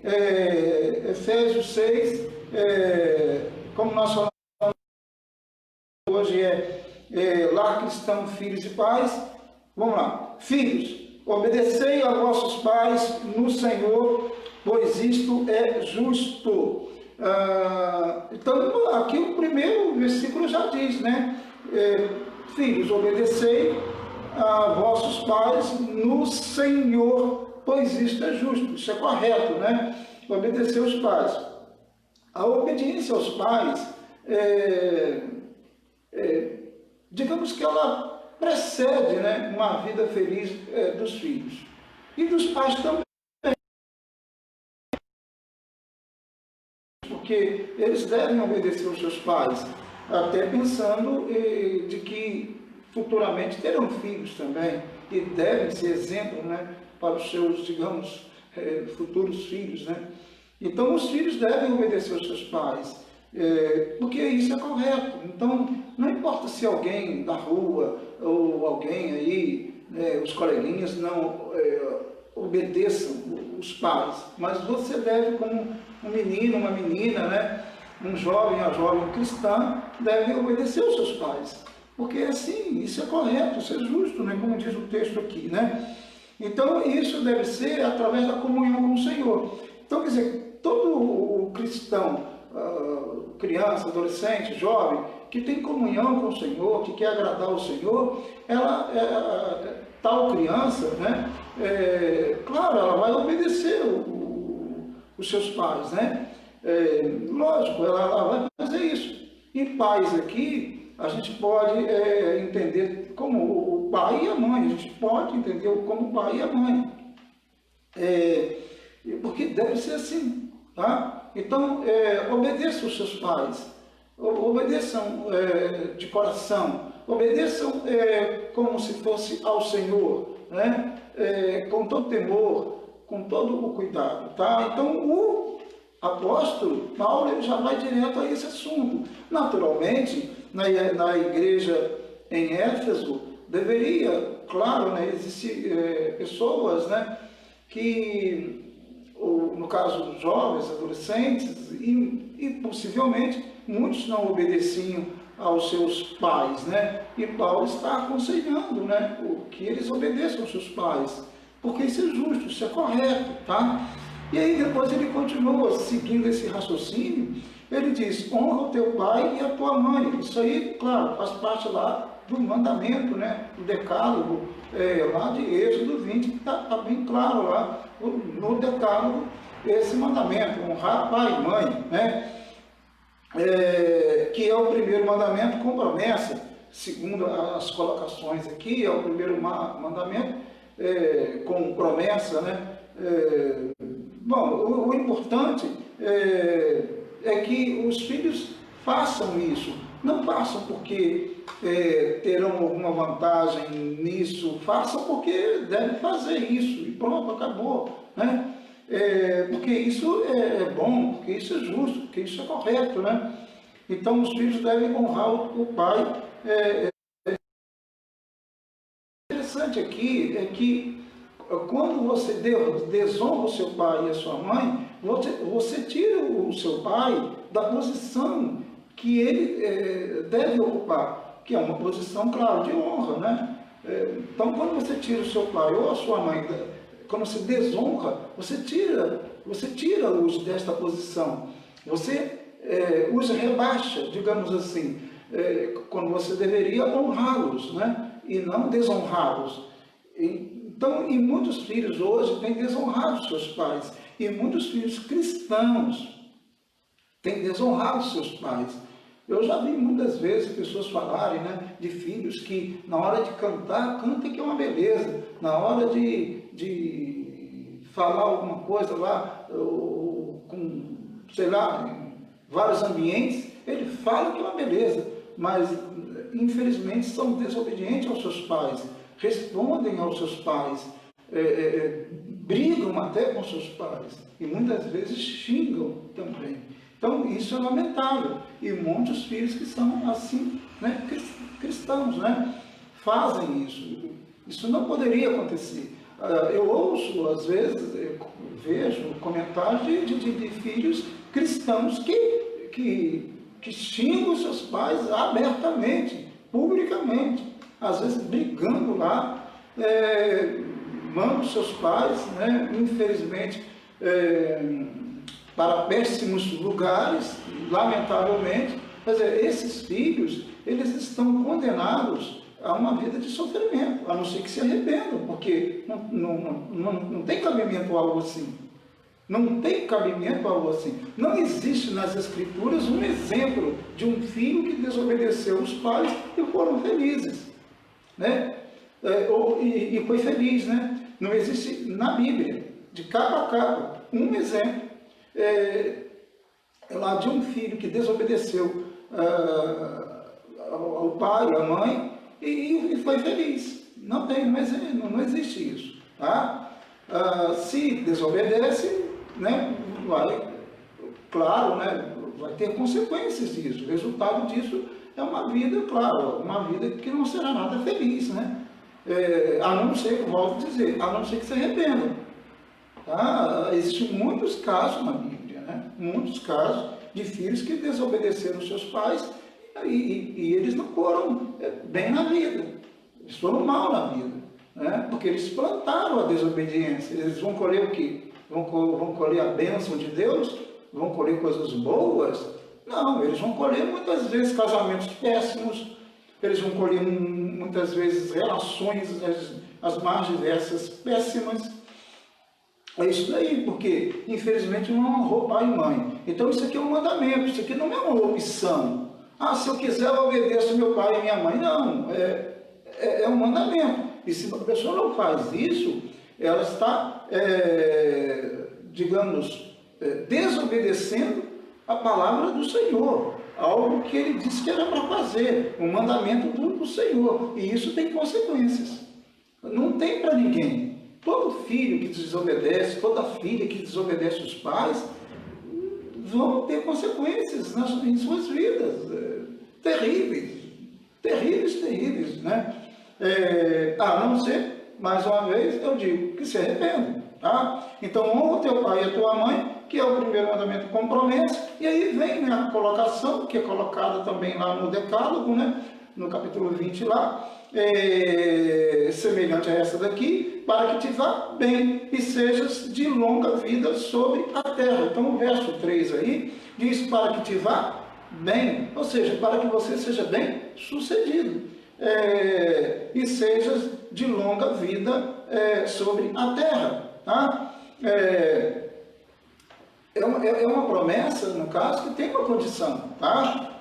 Efésios 6, como nós falamos hoje, lar cristão, filhos e pais. Vamos lá. Filhos, obedecei a vossos pais no Senhor, pois isto é justo. Então, aqui o primeiro versículo já diz, né? Filhos, obedecei a vossos pais no Senhor, pois isto é justo. Isso é correto, né? Obedecer os pais. A obediência aos pais, digamos que ela precede, né, uma vida feliz dos filhos. E dos pais também. Porque eles devem obedecer aos seus pais, até pensando de que futuramente terão filhos também, e devem ser exemplo, né, para os seus, digamos, futuros filhos, né? Então, os filhos devem obedecer aos seus pais, porque isso é correto. Então, não importa se alguém da rua ou alguém aí, os coleguinhas, não obedeçam os pais, mas você deve, como um menino, uma menina, né, um jovem, uma jovem cristã, deve obedecer aos seus pais, porque assim, isso é correto, isso é justo, né, como diz o texto aqui, né? Então, isso deve ser através da comunhão com o Senhor. Então, quer dizer, todo o cristão, criança, adolescente, jovem, que tem comunhão com o Senhor, que quer agradar o Senhor, tal criança, né, claro, ela vai obedecer os seus pais, né? Lógico, ela vai fazer isso. E pais aqui, a gente pode entender como o pai e a mãe, a gente pode entender como o pai e a mãe. Porque deve ser assim, tá? Então, obedeçam os seus pais, obedeçam de coração, obedeçam como se fosse ao Senhor, né? Com todo temor, com todo o cuidado, tá? Então, o apóstolo Paulo ele já vai direto a esse assunto. Naturalmente, na igreja em Éfeso, deveria, claro, né, existir pessoas, né, que, no caso, jovens, adolescentes, e possivelmente muitos não obedeciam aos seus pais, né? E Paulo está aconselhando, né, que eles obedeçam aos seus pais, porque isso é justo, isso é correto, tá? E aí depois ele continua seguindo esse raciocínio, ele diz, honra o teu pai e a tua mãe. Isso aí, claro, faz parte lá do mandamento, né, do decálogo, lá de Êxodo 20, que está bem claro lá no decálogo, esse mandamento, honrar pai e mãe, né? Que é o primeiro mandamento com promessa, segundo as colocações aqui, é o primeiro mandamento com promessa, né? Bom, o importante é que os filhos façam isso, não façam porque terão alguma vantagem nisso, façam porque devem fazer isso, e pronto, acabou, né? Porque isso é bom, porque isso é justo, porque isso é correto, né? Então os filhos devem honrar o pai. O interessante aqui é que quando você desonra o seu pai e a sua mãe, você tira o seu pai da posição que ele deve ocupar, que é uma posição, claro, de honra, né? Então, quando você tira o seu pai ou a sua mãe, quando você desonra, você tira-os desta posição, você os rebaixa, digamos assim, quando você deveria honrá-los, né? E não desonrá-los. Então, e muitos filhos hoje têm desonrado seus pais, e muitos filhos cristãos têm desonrado seus pais. Eu já vi muitas vezes pessoas falarem, né, de filhos que na hora de cantar, canta que é uma beleza, na hora de falar alguma coisa lá, com, sei lá, em vários ambientes, ele fala que é uma beleza, mas infelizmente são desobedientes aos seus pais, respondem aos seus pais, brigam até com seus pais e muitas vezes xingam também. Então isso é lamentável e muitos filhos que são assim, né, cristãos, né, fazem isso. Isso não poderia acontecer. Eu ouço às vezes vejo comentários de filhos cristãos que xingam seus pais abertamente, publicamente, às vezes brigando lá, mandam seus pais, né, infelizmente, para péssimos lugares, lamentavelmente. Quer dizer, esses filhos, eles estão condenados a uma vida de sofrimento, a não ser que se arrependam, porque não tem cabimento algo assim. Não tem cabimento algo assim. Não existe nas Escrituras um exemplo de um filho que desobedeceu os pais e foram felizes, né? E foi feliz, né? Não existe na Bíblia, de capa a capa, um exemplo lá de um filho que desobedeceu ao pai, à mãe, e foi feliz. Não tem, não existe isso. Tá? Se desobedece, né, claro, né, vai ter consequências disso. O resultado disso é uma vida, claro, uma vida que não será nada feliz, né? A não ser, volto a dizer, a não ser que se arrependam. Tá? Existem muitos casos na Bíblia, né? Muitos casos de filhos que desobedeceram seus pais e eles não foram bem na vida, eles foram mal na vida, né? Porque eles plantaram a desobediência. Eles vão colher o quê? Vão colher a bênção de Deus? Vão colher coisas boas? Não, eles vão colher muitas vezes casamentos péssimos, eles vão colher muitas vezes relações as mais diversas péssimas. É isso daí, porque infelizmente não honrou pai e mãe. Então isso aqui é um mandamento, isso aqui não é uma opção. Se eu quiser eu obedeço meu pai e minha mãe. Não, é um mandamento. E se a pessoa não faz isso, ela está, digamos, desobedecendo a palavra do Senhor. Algo que ele disse que era para fazer, um mandamento do Senhor. E isso tem consequências. Não tem para ninguém. Todo filho que desobedece, toda filha que desobedece os pais, vão ter consequências em suas vidas. Terríveis, terríveis, terríveis, né? A não ser, mais uma vez, eu digo, que se arrependam, tá? Então, honra o teu pai e a tua mãe, que é o primeiro mandamento com promessa, e aí vem, né, a colocação, que é colocada também lá no Decálogo, né? No capítulo 20 lá, semelhante a essa daqui, para que te vá bem e sejas de longa vida sobre a terra. Então o verso 3 aí diz para que te vá bem, ou seja, para que você seja bem sucedido e sejas de longa vida sobre a terra. Tá? É uma promessa, no caso, que tem uma condição, tá?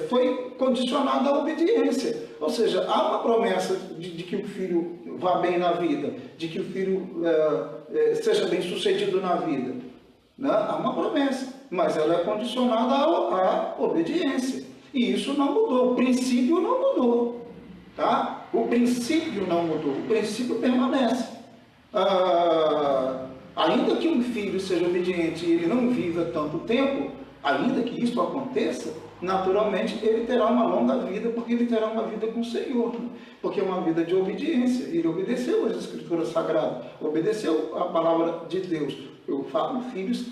Foi condicionada à obediência, ou seja, há uma promessa de que o filho vá bem na vida, de que o filho seja bem sucedido na vida, né? Há uma promessa, mas ela é condicionada à obediência, e isso não mudou, o princípio não mudou, tá? O princípio não mudou, o princípio permanece. Ainda que um filho seja obediente e ele não viva tanto tempo, ainda que isso aconteça, naturalmente ele terá uma longa vida, porque ele terá uma vida com o Senhor, né? Porque é uma vida de obediência. Ele obedeceu às Escrituras Sagradas, obedeceu à palavra de Deus. Eu falo filhos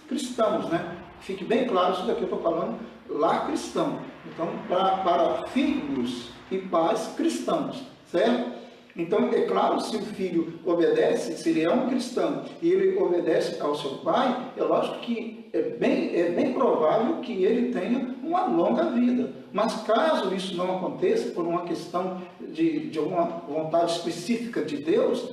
cristãos, né? Fique bem claro, isso daqui eu estou falando lar cristão. Então, para filhos e pais cristãos, certo? Então, é claro, se o filho obedece, se ele é um cristão e ele obedece ao seu pai, é lógico que é bem provável que ele tenha uma longa vida. Mas caso isso não aconteça, por uma questão de alguma vontade específica de Deus,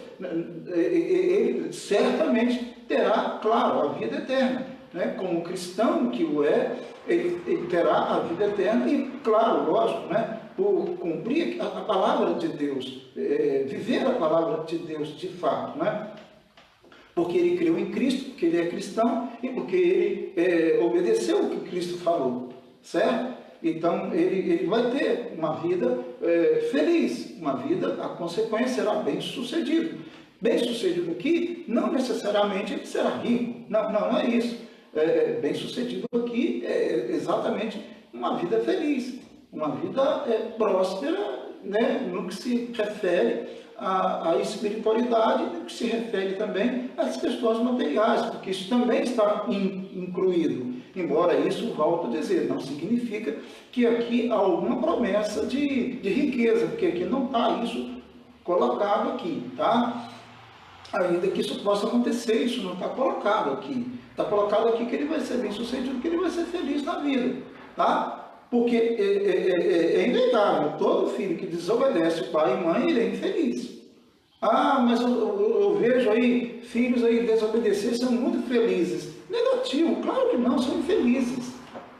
ele certamente terá, claro, a vida eterna, né? Como cristão que o ele terá a vida eterna e, claro, lógico, né? Por cumprir a palavra de Deus, viver a palavra de Deus de fato, né? Porque ele creu em Cristo, porque ele é cristão e porque ele obedeceu o que Cristo falou, certo? Então ele vai ter uma vida feliz, uma vida, a consequência será bem sucedido. Bem sucedido aqui, não necessariamente ele será rico, não é isso. Bem sucedido aqui é exatamente uma vida feliz. Uma vida próspera, né, no que se refere a espiritualidade, no que se refere também às questões materiais, porque isso também está incluído. Embora isso, volto a dizer, não significa que aqui há alguma promessa de riqueza, porque aqui não está isso colocado aqui, tá? Ainda que isso possa acontecer, isso não está colocado aqui. Está colocado aqui que ele vai ser bem sucedido, que ele vai ser feliz na vida, tá? Porque é inegável, todo filho que desobedece o pai e mãe, ele é infeliz. Ah, mas eu vejo aí filhos aí desobedecer, são muito felizes. Negativo, claro que não, são infelizes.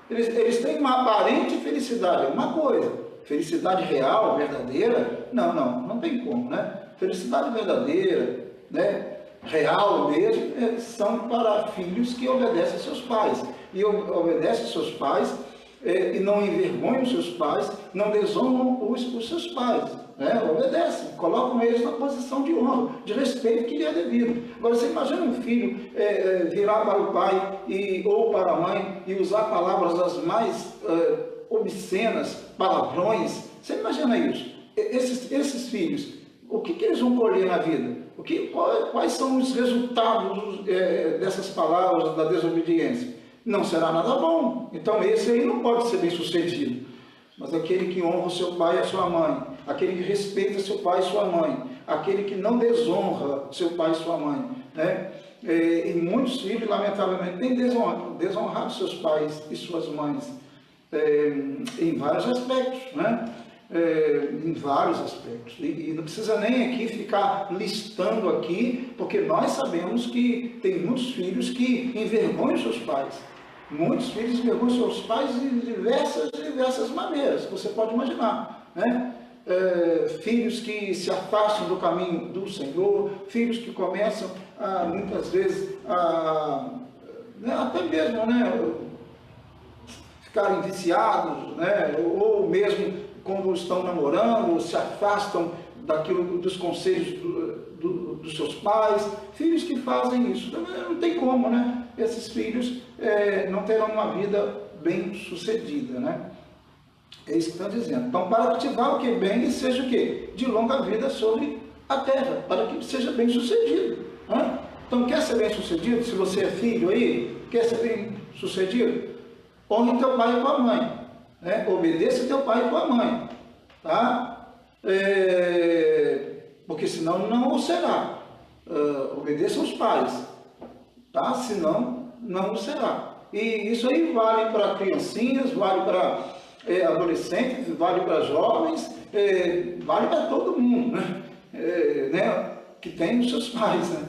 Eles têm uma aparente felicidade, é uma coisa. Felicidade real, verdadeira, não tem como, né? Felicidade verdadeira, né? Real mesmo, são para filhos que obedecem a seus pais. E obedecem a seus pais e não envergonham os seus pais, não desonram os seus pais, né? Obedecem, colocam eles na posição de honra, de respeito que lhe é devido. Agora, você imagina um filho virar para o pai ou para a mãe e usar palavras as mais obscenas, palavrões. Você imagina isso? Esses filhos, o que eles vão colher na vida? Quais são os resultados dessas palavras da desobediência? Não será nada bom. Então esse aí não pode ser bem sucedido. Mas aquele que honra o seu pai e a sua mãe, aquele que respeita seu pai e sua mãe, aquele que não desonra seu pai e sua mãe, né? E muitos filhos, lamentavelmente, têm desonrado seus pais e suas mães em vários aspectos, né? Em vários aspectos. E não precisa nem aqui ficar listando aqui, porque nós sabemos que tem muitos filhos que envergonham seus pais. Muitos filhos envergonham seus pais de diversas maneiras, que você pode imaginar, né? Filhos que se afastam do caminho do Senhor, filhos que começam, muitas vezes, né, até mesmo, né, ficarem viciados, né, ou mesmo quando estão namorando, se afastam dos conselhos dos seus pais, filhos que fazem isso. Não tem como, né? Esses filhos não terão uma vida bem sucedida, né? É isso que está dizendo. Então, para cultivar o que é bem, e seja o quê? De longa vida sobre a terra, para que seja bem sucedido. Né? Então, quer ser bem sucedido? Se você é filho aí, quer ser bem sucedido? Honre teu pai e tua mãe. Né? Obedeça teu pai e tua mãe. Tá? Porque senão não o será. Obedeça aos pais. Tá? Senão não o será. E isso aí vale para criancinhas, vale para adolescentes, vale para jovens, vale para todo mundo, né? Que tem os seus pais. Né?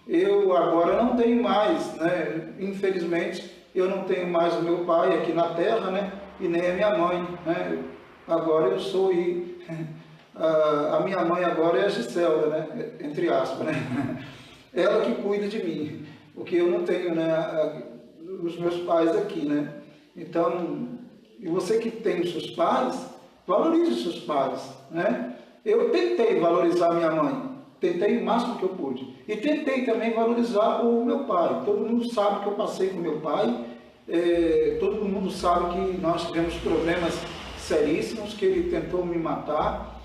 Eu agora não tenho mais, né? Infelizmente, eu não tenho mais o meu pai aqui na terra, né? E nem a minha mãe. Né? Agora eu sou a minha mãe agora é a Giselda, né? Entre aspas, né? Ela que cuida de mim, porque eu não tenho, né, os meus pais aqui, né? Então, e você que tem os seus pais, valorize os seus pais, né? Eu tentei valorizar minha mãe, tentei o máximo que eu pude, e tentei também valorizar o meu pai. Todo mundo sabe que eu passei com meu pai, todo mundo sabe que nós tivemos problemas seríssimos, que ele tentou me matar,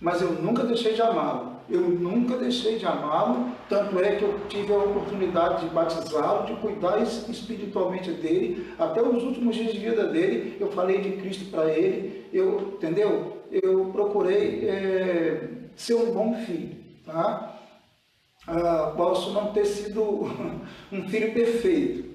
mas eu nunca deixei de amá-lo. Eu nunca deixei de amá-lo, tanto é que eu tive a oportunidade de batizá-lo, de cuidar espiritualmente dele, até os últimos dias de vida dele, eu falei de Cristo para ele, entendeu? Eu procurei ser um bom filho, tá? Posso não ter sido um filho perfeito,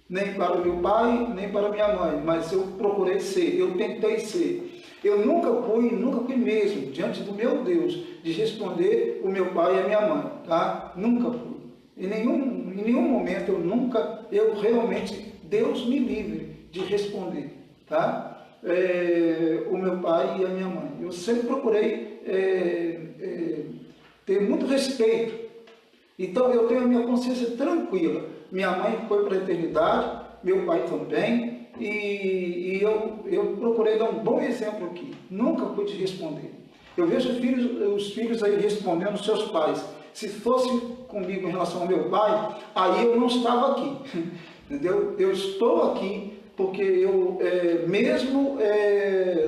nem para o meu pai, nem para a minha mãe, mas eu procurei ser, eu tentei ser. Eu nunca fui mesmo, diante do meu Deus, de responder o meu pai e a minha mãe, tá? Nunca fui. Em nenhum momento eu realmente, Deus me livre de responder, tá? O meu pai e a minha mãe. Eu sempre procurei ter muito respeito. Então eu tenho a minha consciência tranquila. Minha mãe foi para a eternidade, meu pai também. E eu procurei dar um bom exemplo aqui. Nunca pude responder. Eu vejo os filhos aí respondendo aos seus pais. Se fosse comigo em relação ao meu pai, aí eu não estava aqui. Entendeu? Eu estou aqui porque mesmo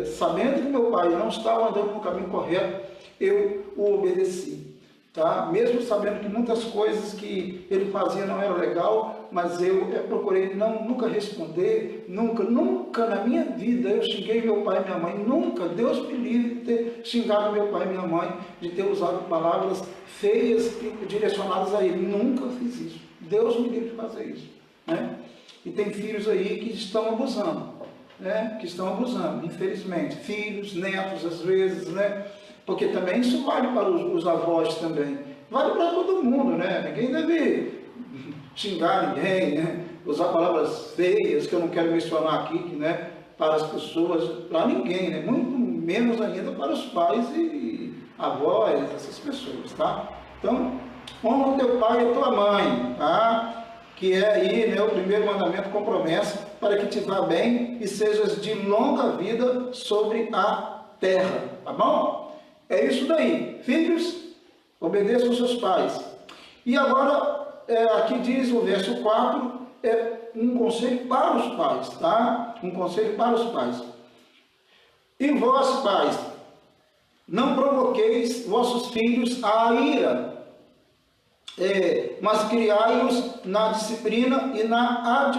sabendo que meu pai não estava andando no caminho correto, eu o obedeci. Tá? Mesmo sabendo que muitas coisas que ele fazia não eram legal, mas eu procurei nunca responder, nunca na minha vida eu xinguei meu pai e minha mãe, nunca, Deus me livre de ter xingado meu pai e minha mãe, de ter usado palavras feias direcionadas a ele, nunca fiz isso, Deus me livre de fazer isso, né? E tem filhos aí que estão abusando, né? Que estão abusando, infelizmente, filhos, netos às vezes, né? Porque também isso vale para os avós também, vale para todo mundo, né? Ninguém deve xingar ninguém, né? Usar palavras feias que eu não quero mencionar aqui, né? Para as pessoas, para ninguém, né? Muito menos ainda para os pais e avós, essas pessoas, tá? Então, honra o teu pai e a tua mãe, tá? Que é aí, né, o primeiro mandamento com promessa, para que te vá bem e sejas de longa vida sobre a terra, tá bom? É isso daí. Filhos, obedeçam aos seus pais. E agora, aqui diz o verso 4, é um conselho para os pais, tá? Um conselho para os pais. E vós, pais, não provoqueis vossos filhos à ira, mas criai-os na disciplina e na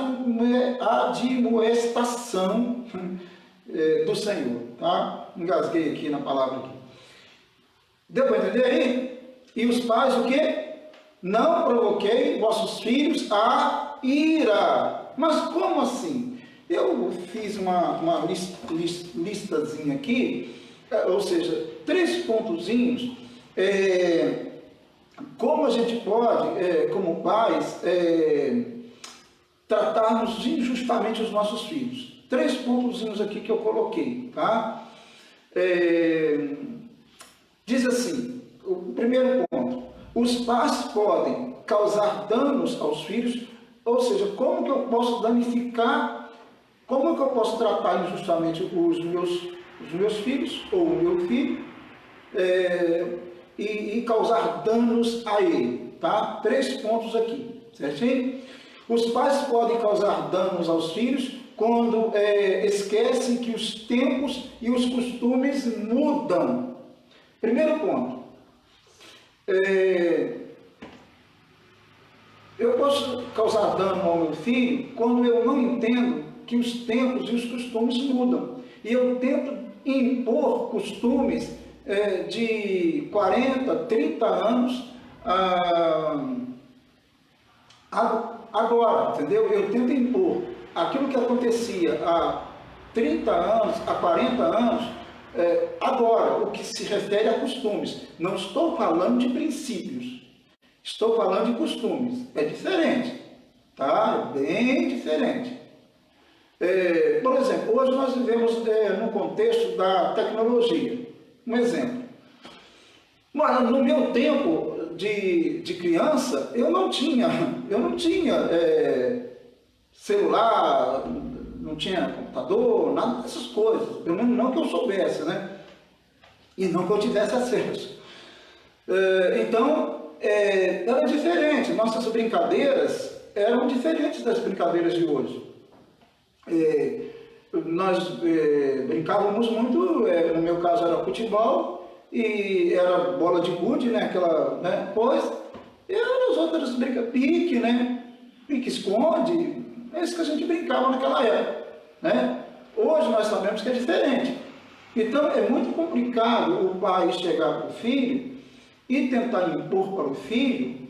admoestação do Senhor, tá? Engasguei aqui na palavra aqui. Deu para entender aí? E os pais o quê? Não provoquei vossos filhos à ira. Mas como assim? Eu fiz uma listazinha aqui, ou seja, 3 pontozinhos, como a gente pode, como pais, tratarmos injustamente os nossos filhos. 3 pontozinhos aqui que eu coloquei, tá? Diz assim, o primeiro ponto, os pais podem causar danos aos filhos, ou seja, como que eu posso danificar, como que eu posso tratar injustamente os meus filhos, ou o meu filho, e causar danos a ele, tá? 3 pontos aqui, certinho? Os pais podem causar danos aos filhos quando esquecem que os tempos e os costumes mudam. Primeiro ponto, eu posso causar dano ao meu filho quando eu não entendo que os tempos e os costumes mudam. E eu tento impor costumes de 40, 30 anos agora, entendeu? Eu tento impor aquilo que acontecia há 30 anos, há 40 anos, agora, o que se refere a costumes. Não estou falando de princípios, estou falando de costumes. É diferente, tá? É bem diferente. Por exemplo, hoje nós vivemos no contexto da tecnologia. Um exemplo. Mas no meu tempo de criança, eu não tinha celular, não tinha computador, nada dessas coisas, pelo menos não que eu soubesse, né? E não que eu tivesse acesso. Então, era diferente, nossas brincadeiras eram diferentes das brincadeiras de hoje. Nós brincávamos muito, no meu caso era futebol, e era bola de gude, né? Aquela, né? Pois, e as outras pique, né? Pique-esconde, é isso que a gente brincava naquela época, né? Hoje nós sabemos que é diferente. Então é muito complicado o pai chegar para o filho e tentar impor para o filho,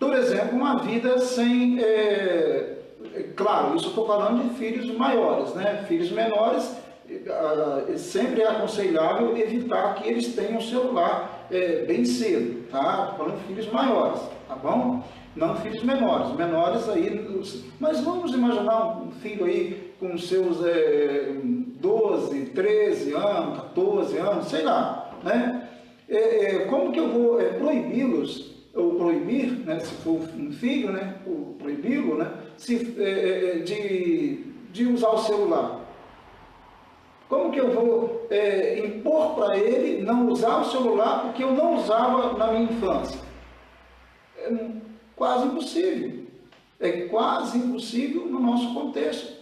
por exemplo, uma vida sem... claro, isso eu estou falando de filhos maiores, né? Filhos menores, sempre é aconselhável evitar que eles tenham celular bem cedo, tá? Falando de filhos maiores, tá bom? Não filhos menores, menores aí, mas vamos imaginar um filho aí com seus 12, 13 anos, 14 anos, sei lá, né? Como que eu vou proibi-los, ou proibir, né, se for um filho, né, proibi-lo, né, de usar o celular? Como que eu vou impor para ele não usar o celular porque eu não usava na minha infância? Quase impossível. É quase impossível no nosso contexto.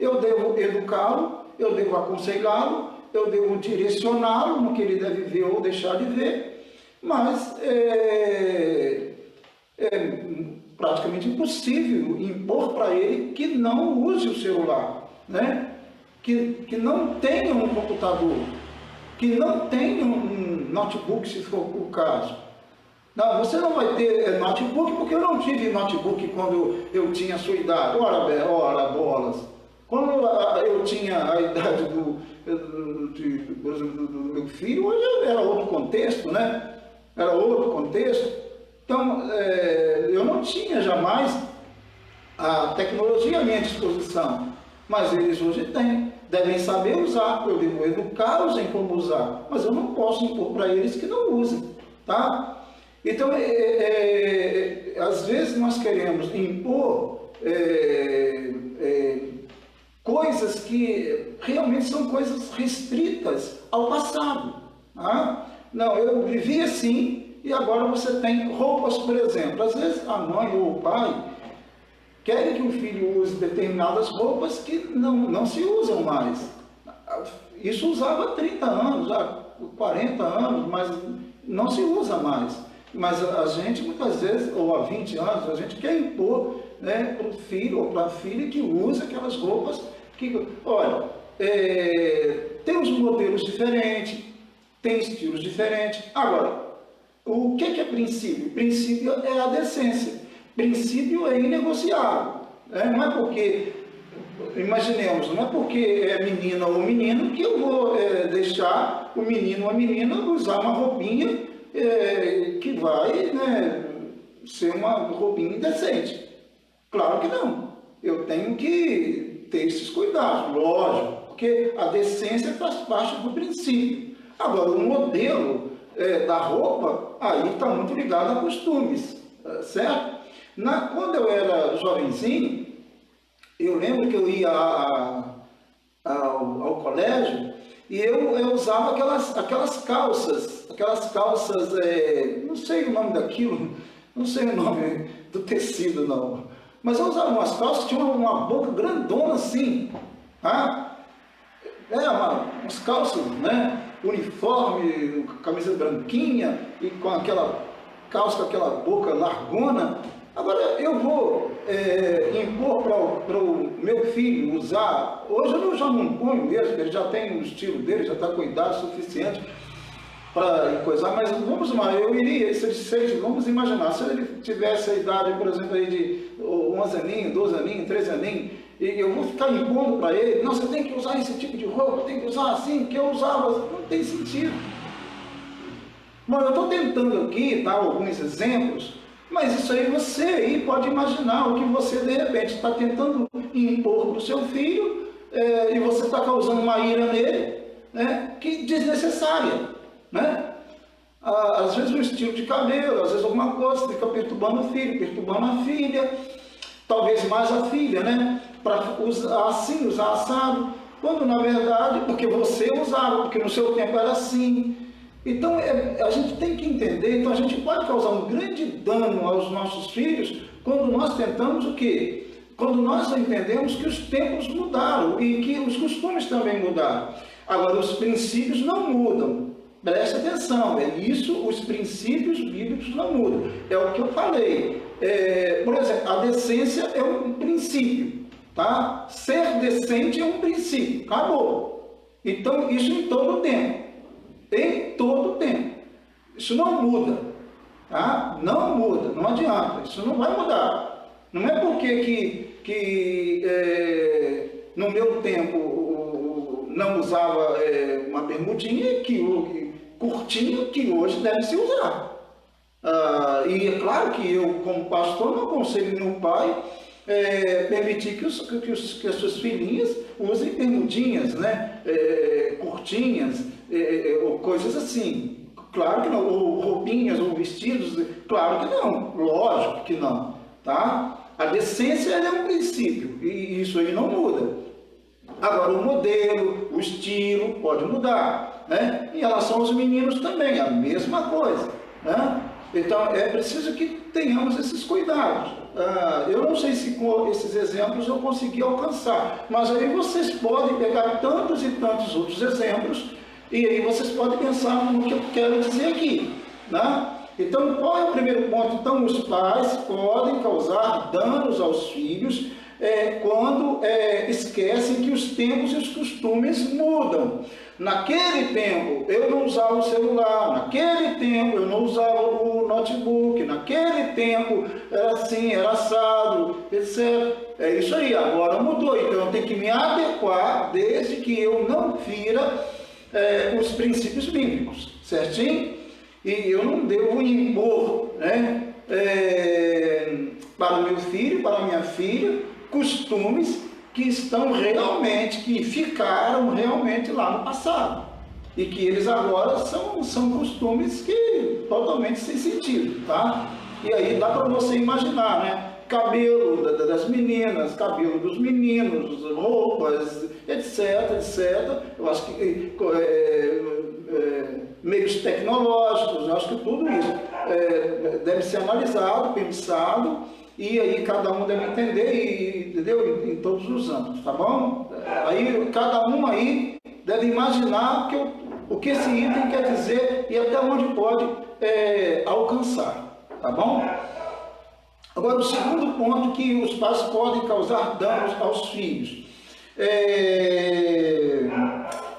Eu devo educá-lo, eu devo aconselhá-lo, eu devo direcioná-lo no que ele deve ver ou deixar de ver, mas é praticamente impossível impor para ele que não use o celular, né? Que não tenha um computador, que não tenha um notebook, se for o caso. Não, você não vai ter notebook, porque eu não tive notebook quando eu tinha a sua idade. Ora bolas. Quando eu tinha a idade do meu filho, hoje era outro contexto, né? Era outro contexto. Então, eu não tinha jamais a tecnologia à minha disposição, mas eles hoje têm, devem saber usar, eu devo educá-los em como usar, mas eu não posso impor para eles que não usem, tá? Então, às vezes nós queremos impor coisas que realmente são coisas restritas ao passado, tá? Não, eu vivi assim, e agora você tem roupas, por exemplo. Às vezes a mãe ou o pai querem que o filho use determinadas roupas que não se usam mais. Isso usava há 30 anos, há 40 anos, mas não se usa mais. Mas a gente, muitas vezes, ou há 20 anos, a gente quer impor, né, para o filho ou para a filha que use aquelas roupas que, olha, tem uns modelos diferentes, tem estilos diferentes. Agora, o que é princípio? Princípio é a decência. Princípio é inegociável. Não é porque, imaginemos, não é porque é menina ou menino que eu vou deixar o menino ou a menina usar uma roupinha que vai, né, ser uma roupinha indecente. Claro que não. Eu tenho que ter esses cuidados, lógico, porque a decência faz parte do princípio. Agora, o modelo da roupa, aí está muito ligado a costumes, certo? Quando eu era jovenzinho, eu lembro que eu ia ao colégio e eu usava aquelas calças, não sei o nome daquilo, não sei o nome do tecido não, mas eu usava umas calças que tinham uma boca grandona assim, tá? Umas calças, né? Uniforme, camisa branquinha e com aquela calça, com aquela boca largona. Agora eu vou impor para o meu filho usar. Hoje eu já não ponho mesmo, ele já tem o estilo dele, já está com idade suficiente para coisar, mas vamos lá, eu iria, vamos imaginar, se ele tivesse a idade, por exemplo, aí de 11 aninhos, 12 aninhos, 13 aninhos, e eu vou ficar impondo para ele, não, você tem que usar esse tipo de roupa, tem que usar assim, que eu usava, não tem sentido. Bom, eu estou tentando aqui dar alguns exemplos, mas isso aí você aí pode imaginar o que você de repente está tentando impor para o seu filho e você está causando uma ira nele, né, que desnecessária, né? Às vezes um estilo de cabelo, às vezes alguma coisa, fica perturbando o filho, perturbando a filha, talvez mais a filha, né? Para usar assim, usar assado, quando na verdade, porque você usava, porque no seu tempo era assim. Então a gente tem que entender, então a gente pode causar um grande dano aos nossos filhos quando nós tentamos o quê? Quando nós entendemos que os tempos mudaram e que os costumes também mudaram. Agora, os princípios não mudam. Preste atenção, os princípios bíblicos não mudam. É o que eu falei. Por exemplo, a decência é um princípio, tá? Ser decente é um princípio, acabou. Então, isso em todo o tempo. Em todo o tempo. Isso não muda, tá? Não muda, não adianta, isso não vai mudar. Não é porque no meu tempo não usava uma bermudinha curtinho que hoje deve se usar. E é claro que eu, como pastor, não aconselho meu pai permitir que as suas filhinhas usem bermudinhas, né? Curtinhas, ou coisas assim. Claro que não, ou roupinhas, ou vestidos, claro que não, lógico que não, tá? A decência é um princípio, e isso aí não muda. Agora, o modelo, o estilo pode mudar, né? Em relação aos meninos também, a mesma coisa, né? Então, é preciso que tenhamos esses cuidados. Eu não sei se com esses exemplos eu consegui alcançar, mas aí vocês podem pegar tantos e tantos outros exemplos e aí vocês podem pensar no que eu quero dizer aqui, né? Então, qual é o primeiro ponto? Então, os pais podem causar danos aos filhos quando esquecem que os tempos e os costumes mudam. Naquele tempo eu não usava o celular, naquele tempo eu não usava o notebook, naquele tempo era assim, era assado, etc. É isso aí, agora mudou, então eu tenho que me adequar desde que eu não fira os princípios bíblicos, certinho? E eu não devo impor, né, para o meu filho, para a minha filha, costumes que estão realmente, que ficaram realmente lá no passado. E que eles agora são costumes que totalmente sem sentido, tá? E aí dá para você imaginar, né? Cabelo das meninas, cabelo dos meninos, roupas, etc, etc. Eu acho que meios tecnológicos, eu acho que tudo isso deve ser analisado, pensado, e aí cada um deve entender, entendeu? Em todos os âmbitos, tá bom? Aí cada um aí deve imaginar o que esse item quer dizer e até onde pode alcançar, tá bom? Agora, o segundo ponto que os pais podem causar danos aos filhos.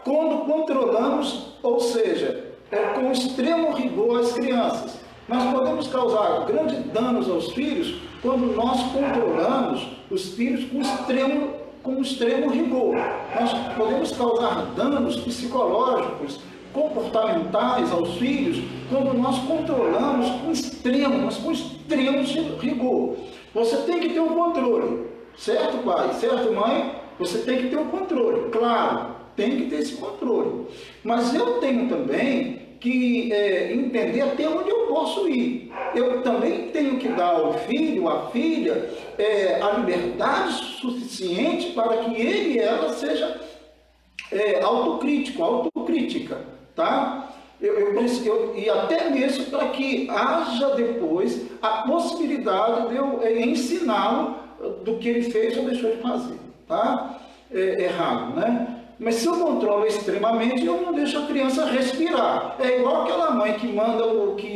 Quando controlamos, ou seja, com extremo rigor as crianças. Nós podemos causar grandes danos aos filhos quando nós controlamos os filhos com extremo rigor. Nós podemos causar danos psicológicos, comportamentais aos filhos quando nós controlamos com extremo rigor. Você tem que ter um controle, certo, pai? Certo, mãe? Você tem que ter um controle, claro, tem que ter esse controle. Mas eu tenho também que entender até onde eu posso ir. Eu também tenho que dar ao filho, à filha, a liberdade suficiente para que ele e ela seja autocrítica, tá? E até mesmo para que haja depois a possibilidade de eu ensiná-lo do que ele fez ou deixou de fazer, tá? Errado, né? Mas se eu controlo extremamente, eu não deixo a criança respirar. É igual aquela mãe que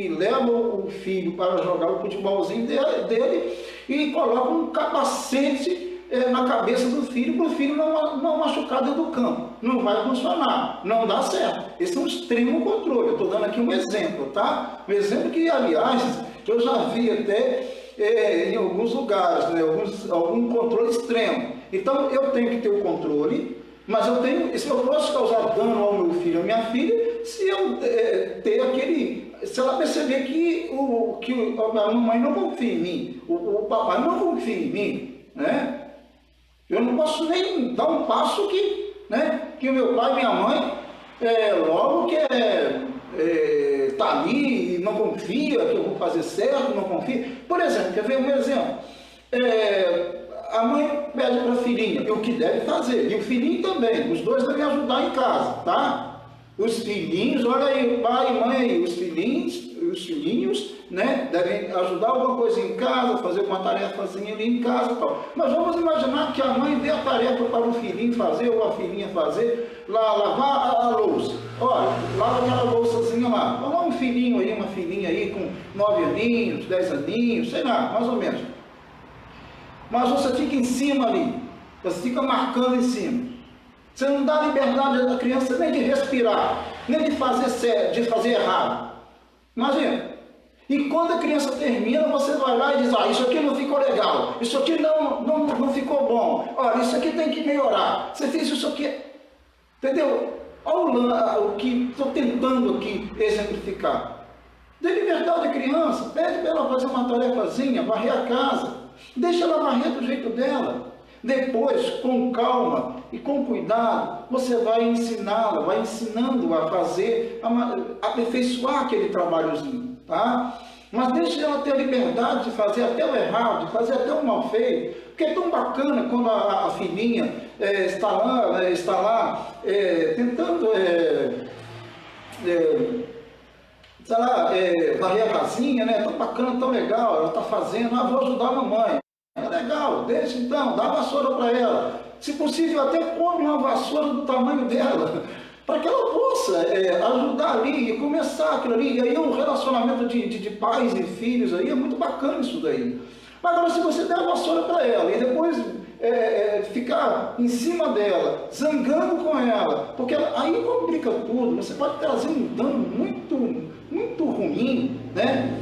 leva o filho para jogar o futebolzinho dele e coloca um capacete na cabeça do filho, para o filho não machucar dentro do campo. Não vai funcionar, não dá certo. Esse é um extremo controle. Eu estou dando aqui um exemplo, tá? Um exemplo que, aliás, eu já vi até em alguns lugares, né? Algum controle extremo. Então, eu tenho que ter o controle, mas eu posso causar dano ao meu filho ou à minha filha se eu se ela perceber que a mamãe não confia em mim, o papai não confia em mim, né? Eu não posso nem dar um passo que o meu pai e minha mãe logo que está ali e não confia que eu vou fazer certo, não confia. Por exemplo, quer ver um exemplo? A mãe pede para a filhinha o que deve fazer, e o filhinho também, os dois devem ajudar em casa, tá? Os filhinhos, olha aí, pai e mãe aí, os filhinhos, né, devem ajudar alguma coisa em casa, fazer uma tarefazinha ali em casa e tal. Mas vamos imaginar que a mãe dê a tarefa para o filhinho fazer, ou a filhinha fazer, lavar a louça. Olha, lava aquela louçazinha lá. Vamos lá um filhinho aí, uma filhinha aí com 9 aninhos, 10 aninhos, sei lá, mais ou menos. Mas você fica em cima ali, você fica marcando em cima. Você não dá liberdade da criança nem de respirar, nem de fazer errado. Imagina. E quando a criança termina, você vai lá e diz, isso aqui não ficou legal, isso aqui não ficou bom, olha, isso aqui tem que melhorar, você fez isso aqui. Entendeu? Olha o que estou tentando aqui exemplificar. Dê liberdade à criança, pede para ela fazer uma tarefazinha, varrer a casa. Deixa ela varrer do jeito dela. Depois, com calma e com cuidado, você vai ensiná-la, vai ensinando a fazer, a aperfeiçoar aquele trabalhozinho, tá? Mas deixe ela ter a liberdade de fazer até o errado, de fazer até o mal feito, porque é tão bacana quando a filhinha está lá tentando sei lá, varrer a casinha, né? Tão bacana, tão legal, ela está fazendo, vou ajudar a mamãe. É legal, deixa então, dá a vassoura para ela. Se possível, até compre uma vassoura do tamanho dela, para que ela possa ajudar ali e começar aquilo ali. E aí o relacionamento de pais e filhos aí é muito bacana isso daí. Mas agora, se você der a vassoura para ela e depois ficar em cima dela, zangando com ela, porque aí complica tudo, você pode trazer um dano muito ruim, né?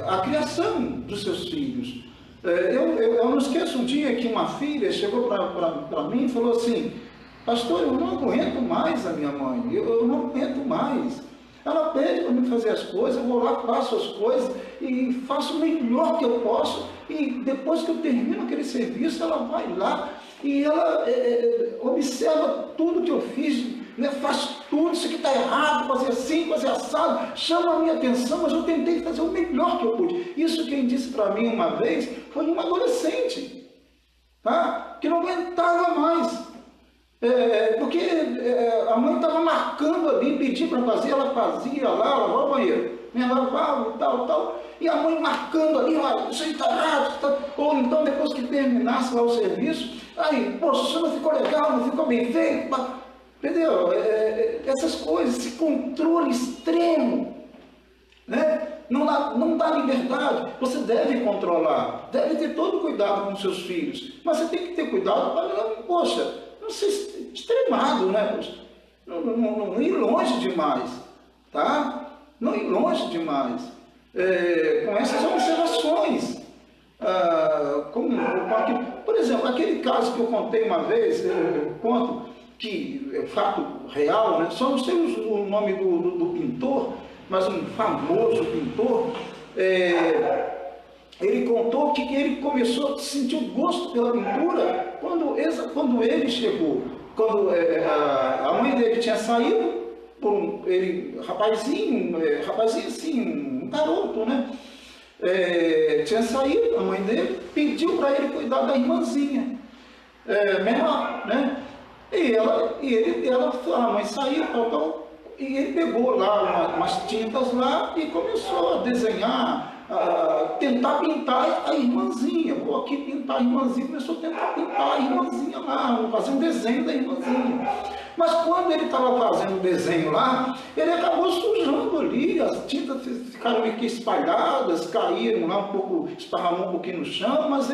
A criação dos seus filhos. Eu não esqueço um dia que uma filha chegou para mim e falou assim: pastor, eu não aguento mais a minha mãe, eu não aguento mais. Ela pede para mim fazer as coisas, eu vou lá, faço as coisas e faço o melhor que eu posso, e depois que eu termino aquele serviço, ela vai lá e ela observa tudo que eu fiz, né, faz tudo, isso aqui está errado, fazer assim, fazer assado, chama a minha atenção, mas eu tentei fazer o melhor que eu pude. Isso quem disse para mim uma vez foi uma adolescente, tá? Que não aguentava mais. Porque a mãe estava marcando ali, pedia para fazer, ela fazia lá, lavava o banheiro, lavava e tal, e a mãe marcando ali, isso aí está errado, tá. Ou então depois que terminasse lá o serviço, aí, poxa, isso não ficou legal, não ficou bem feito, entendeu? Essas coisas, esse controle extremo, né? Não dá liberdade. Você deve controlar, deve ter todo cuidado com seus filhos, mas você tem que ter cuidado para, poxa, não ser extremado, né? Não ir longe demais, tá? Não ir longe demais. Com essas observações. Por exemplo, aquele caso que eu contei uma vez, eu conto que é fato real, né? Só não sei o nome do pintor, mas um famoso pintor, ele contou que ele começou a sentir o gosto pela pintura quando ele chegou, quando a mãe dele tinha saído, rapazinho assim, um garoto, né? Tinha saído, a mãe dele pediu para ele cuidar da irmãzinha menor, né? A mãe saiu, e ele pegou lá umas tintas lá e começou a desenhar, tentar pintar a irmãzinha. Vou aqui pintar a irmãzinha, começou a tentar pintar a irmãzinha lá, fazer um desenho da irmãzinha. Mas quando ele estava fazendo o desenho lá, ele acabou sujando ali, as tintas ficaram meio que espalhadas, caíram lá um pouco, esparramou um pouquinho no chão, mas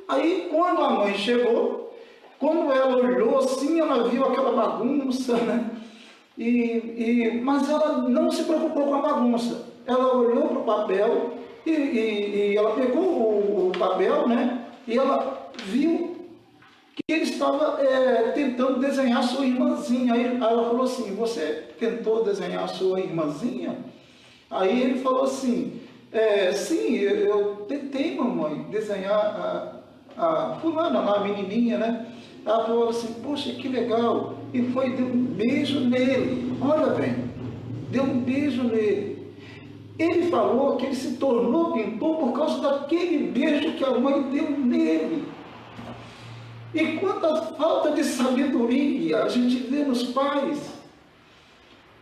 aí quando a mãe chegou, quando ela olhou assim, ela viu aquela bagunça, né? Mas ela não se preocupou com a bagunça. Ela olhou para o papel e ela pegou o papel, né? E ela viu que ele estava tentando desenhar sua irmãzinha. Aí ela falou assim: você tentou desenhar sua irmãzinha? Aí ele falou assim: sim, eu tentei, mamãe, desenhar a fulana lá, a menininha, né? Ela falou assim: poxa, que legal. E deu um beijo nele. Olha bem, deu um beijo nele. Ele falou que ele se tornou pintor por causa daquele beijo que a mãe deu nele. E quanta falta de sabedoria a gente vê nos pais.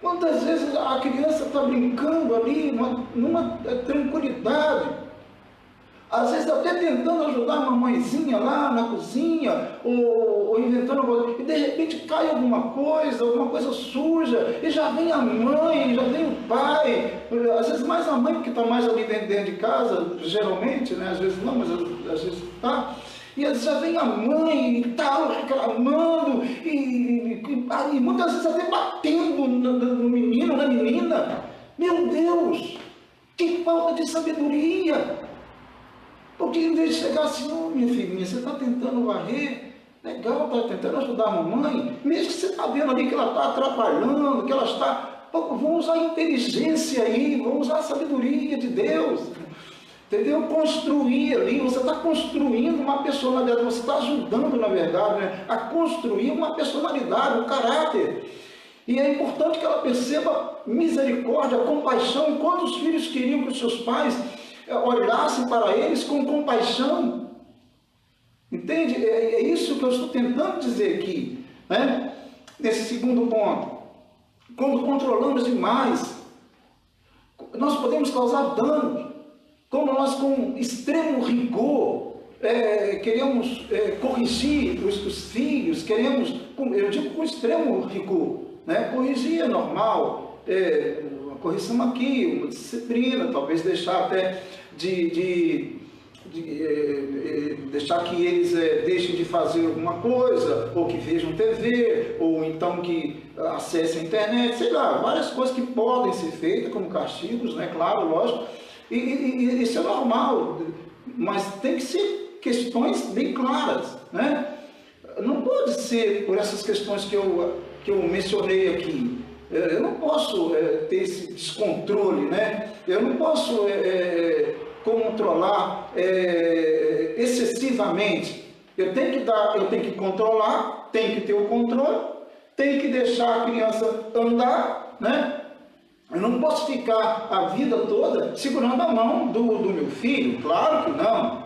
Quantas vezes a criança está brincando ali, numa tranquilidade, às vezes até tentando ajudar a mamãezinha lá na cozinha, ou inventando alguma coisa, e de repente cai alguma coisa suja, e já vem a mãe, já vem o pai, às vezes mais a mãe, porque está mais ali dentro de casa, geralmente, né? Às vezes não, mas às vezes está. E às vezes já vem a mãe e tal, reclamando, e muitas vezes até batendo no menino, na menina. Meu Deus, que falta de sabedoria! Porque em vez de chegar assim: oh, minha filhinha, você está tentando varrer, legal, está tentando ajudar a mamãe, mesmo que você está vendo ali que ela está atrapalhando, que ela está... Vamos usar a inteligência aí, vamos usar a sabedoria de Deus. Entendeu? Construir ali, você está construindo uma personalidade, você está ajudando, na verdade, né, a construir uma personalidade, um caráter. E é importante que ela perceba misericórdia, compaixão. Quantos filhos queriam que os seus pais olhassem para eles com compaixão? Entende? É isso que eu estou tentando dizer aqui, né? Nesse segundo ponto. quando controlamos demais, nós podemos causar danos. Como nós, com extremo rigor, queremos corrigir os filhos, queremos, eu digo com extremo rigor, né? Corrigir é normal, uma correção aqui, uma disciplina, talvez deixar até deixar que eles deixem de fazer alguma coisa, ou que vejam TV, ou então que acessem a internet, sei lá, várias coisas que podem ser feitas como castigos, né? Claro, lógico, e isso é normal, mas tem que ser questões bem claras, né? Não pode ser por essas questões que eu mencionei aqui. Eu não posso ter esse descontrole, né? Eu não posso controlar excessivamente. Eu tenho que controlar, tenho que ter o controle, tenho que deixar a criança andar, né? Eu não posso ficar a vida toda segurando a mão do meu filho, claro que não,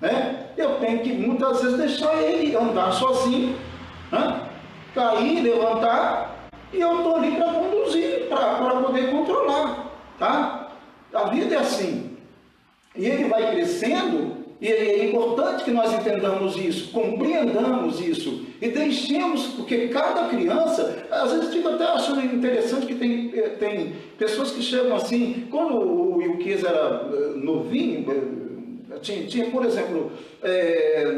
né? Eu tenho que muitas vezes deixar ele andar sozinho, né? Cair, levantar, e eu estou ali para conduzir, para poder controlar, tá? A vida é assim. E ele vai crescendo, e é importante que nós entendamos isso, compreendamos isso, e deixemos, porque cada criança, às vezes fico até achando interessante que tem pessoas que chegam assim, quando o Wilkes era novinho, tinha, por exemplo,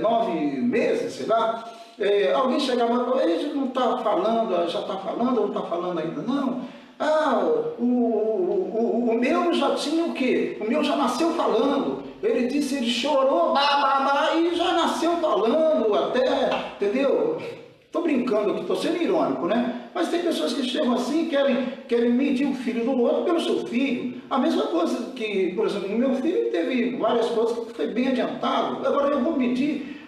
9 meses, sei lá, alguém chegava, ele não está falando, já está falando, ou não está falando ainda, não. Ah, o meu já tinha o quê? O meu já nasceu falando. Ele disse, ele chorou, e já nasceu falando até, entendeu? Estou brincando aqui, estou sendo irônico, né? Mas tem pessoas que chegam assim, querem medir o filho do outro pelo seu filho. A mesma coisa que, por exemplo, o meu filho teve várias coisas que foi bem adiantado. Agora eu vou medir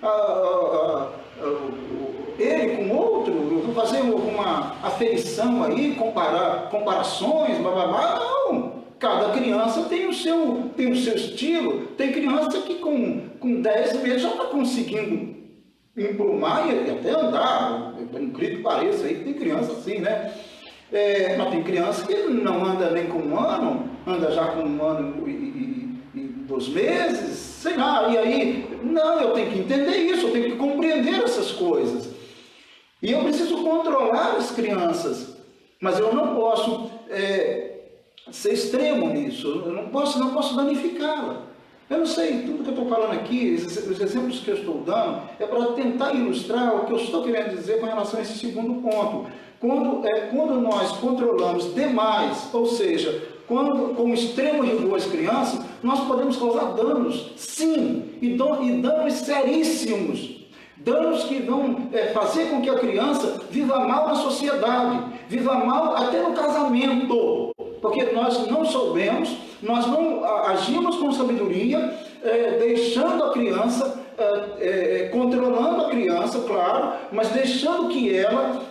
ele com outro, eu vou fazer uma aferição aí, comparações, não. Cada criança tem o seu estilo. Tem criança que com 10 meses já está conseguindo emplumar e até andar, por incrível que pareça, aí tem criança assim, né? Mas tem criança que não anda nem com 1 ano, anda já com 1 ano e 2 meses, sei lá, e aí, não, eu tenho que entender isso, eu tenho que compreender essas coisas. E eu preciso controlar as crianças, mas eu não posso ser extremo nisso, eu não posso danificá-la. Eu não sei, tudo que eu estou falando aqui, os exemplos que eu estou dando, é para tentar ilustrar o que eu estou querendo dizer com relação a esse segundo ponto. Quando nós controlamos demais, ou seja, com extremo rigor as crianças, nós podemos causar danos, sim, e danos seríssimos. Danos que vão fazer com que a criança viva mal na sociedade, viva mal até no casamento, porque nós não soubemos, nós não agimos com sabedoria, deixando a criança, controlando a criança, claro, mas deixando que ela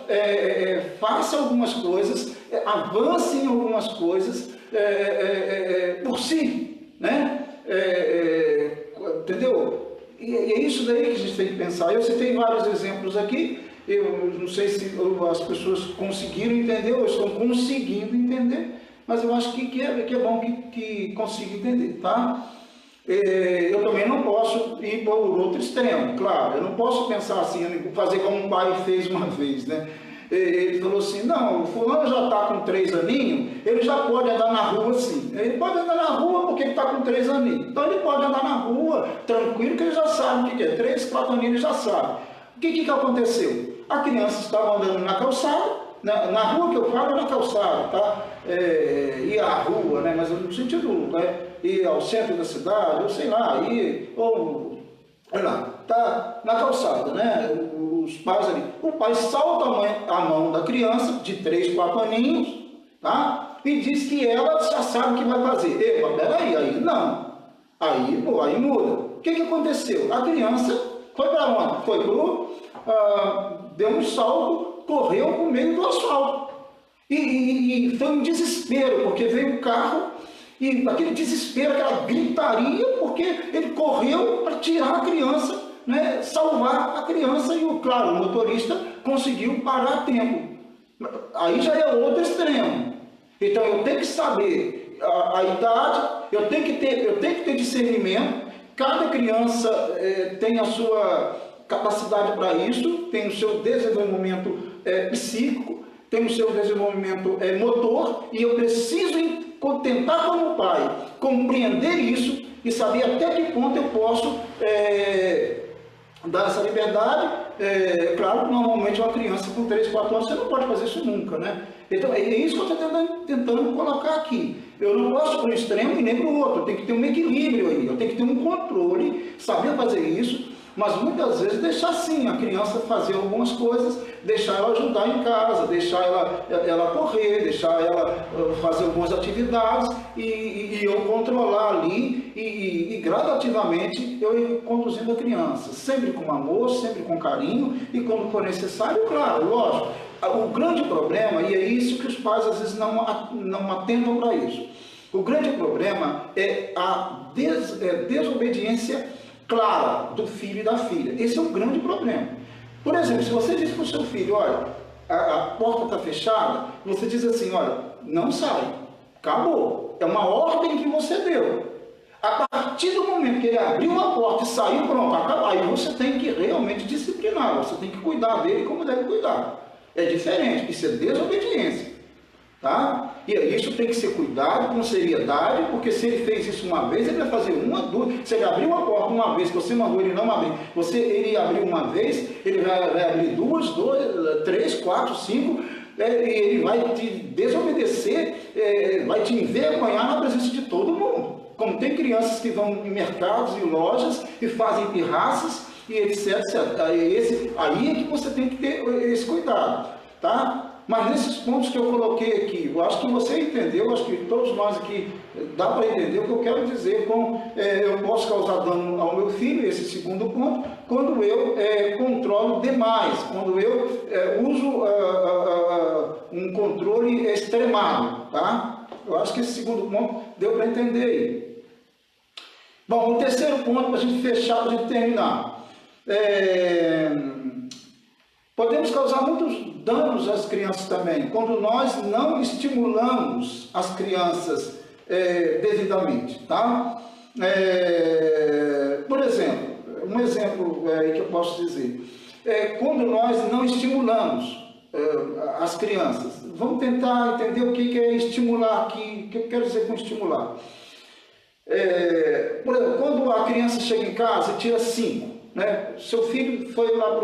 faça algumas coisas, avance em algumas coisas por si, né? Entendeu? E é isso daí que a gente tem que pensar. Eu citei vários exemplos aqui, eu não sei se as pessoas conseguiram entender, ou estão conseguindo entender, mas eu acho que é bom que consiga entender, tá? Eu também não posso ir para o outro extremo, claro, eu não posso pensar assim, fazer como um pai fez uma vez, né? Ele falou assim, não, o fulano já está com 3 aninhos, ele já pode andar na rua assim. Ele pode andar na rua porque ele está com 3 aninhos. Então ele pode andar na rua tranquilo, que ele já sabe o que é. 3, 4 aninhos ele já sabe. O que aconteceu? A criança estava andando na calçada, na rua que eu falo é na calçada, tá? Ir à rua, né? Mas no sentido, ir ao centro da cidade, ou sei lá, olha lá, tá na calçada, né? Os pais ali. O pai salta a mão da criança, de 3, 4 aninhos, tá? E diz que ela já sabe o que vai fazer. Epa, peraí, aí não. Aí muda. O que aconteceu? A criança foi para onde? Foi deu um salto, correu no meio do asfalto. E foi um desespero, porque veio o carro, e aquele desespero, aquela gritaria, porque ele correu para tirar a criança, né, salvar a criança, e claro, o motorista conseguiu parar a tempo. Aí já é outro extremo. Então eu tenho que saber a idade, eu tenho que ter discernimento. Cada criança tem a sua capacidade para isso, tem o seu desenvolvimento psíquico, tem o seu desenvolvimento motor, e eu preciso tentar como pai compreender isso e saber até que ponto eu posso dar essa liberdade. Claro que normalmente uma criança com 3, 4 anos, você não pode fazer isso nunca, né? Então é isso que eu estou tentando colocar aqui. Eu não posso para um extremo e nem para o outro, eu tenho que ter um equilíbrio aí, eu tenho que ter um controle, saber fazer isso, mas muitas vezes deixar sim a criança fazer algumas coisas, deixar ela ajudar em casa, deixar ela correr, deixar ela fazer algumas atividades e eu controlar ali e gradativamente eu ir conduzindo a criança, sempre com amor, sempre com carinho e quando for necessário, claro, lógico. O grande problema, e é isso que os pais às vezes não atentam para isso, o grande problema é a desobediência clara do filho e da filha. Esse é o grande problema. Por exemplo, se você diz para o seu filho, olha, a porta está fechada, você diz assim, olha, não sai, acabou, é uma ordem que você deu. A partir do momento que ele abriu a porta e saiu, pronto, acabou. Aí você tem que realmente disciplinar, você tem que cuidar dele como deve cuidar. É diferente, isso é desobediência, tá? E isso tem que ser cuidado com seriedade, porque se ele fez isso uma vez, ele vai fazer uma, duas. Se ele abriu a porta uma vez, que você mandou ele não abrir, ele abriu uma vez, ele vai abrir duas, três, quatro, cinco, e ele vai te desobedecer, vai te envergonhar na presença de todo mundo. Como tem crianças que vão em mercados e lojas e fazem pirraças, e etc, etc. Aí é que você tem que ter esse cuidado, tá? Mas nesses pontos que eu coloquei aqui, eu acho que você entendeu, acho que todos nós aqui dá para entender o que eu quero dizer com eu posso causar dano ao meu filho, esse segundo ponto, quando eu controlo demais, quando eu uso um controle extremado, tá? Eu acho que esse segundo ponto deu para entender aí. Bom, o terceiro ponto para a gente fechar, para a gente terminar. Podemos causar muitos danos às crianças também, quando nós não estimulamos as crianças devidamente, tá? Por exemplo, um exemplo que eu posso dizer, quando nós não estimulamos as crianças, vamos tentar entender o que é estimular aqui, o que eu quero dizer com estimular. Por exemplo, quando a criança chega em casa e tira 5, né? Seu filho foi lá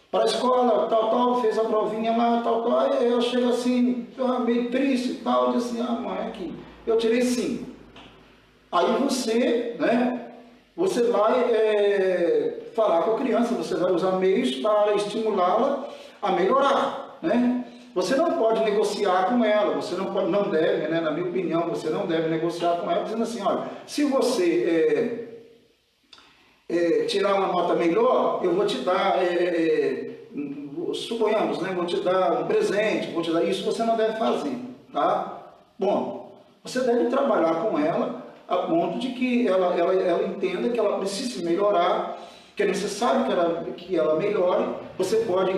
para a escola, tal, fez a provinha lá, tal, aí eu chego assim, meio triste, tal, diz assim, mãe, aqui, eu tirei 5. Aí você, né, você vai falar com a criança, você vai usar meios para estimulá-la a melhorar, né? Você não pode negociar com ela, você não deve, né, na minha opinião, você não deve negociar com ela, dizendo assim, olha, se você tirar uma nota melhor, eu vou te dar, suponhamos, né, vou te dar um presente, vou te dar isso, você não deve fazer, tá? Bom, você deve trabalhar com ela a ponto de que ela entenda que ela precisa melhorar, que é necessário que ela melhore. Você pode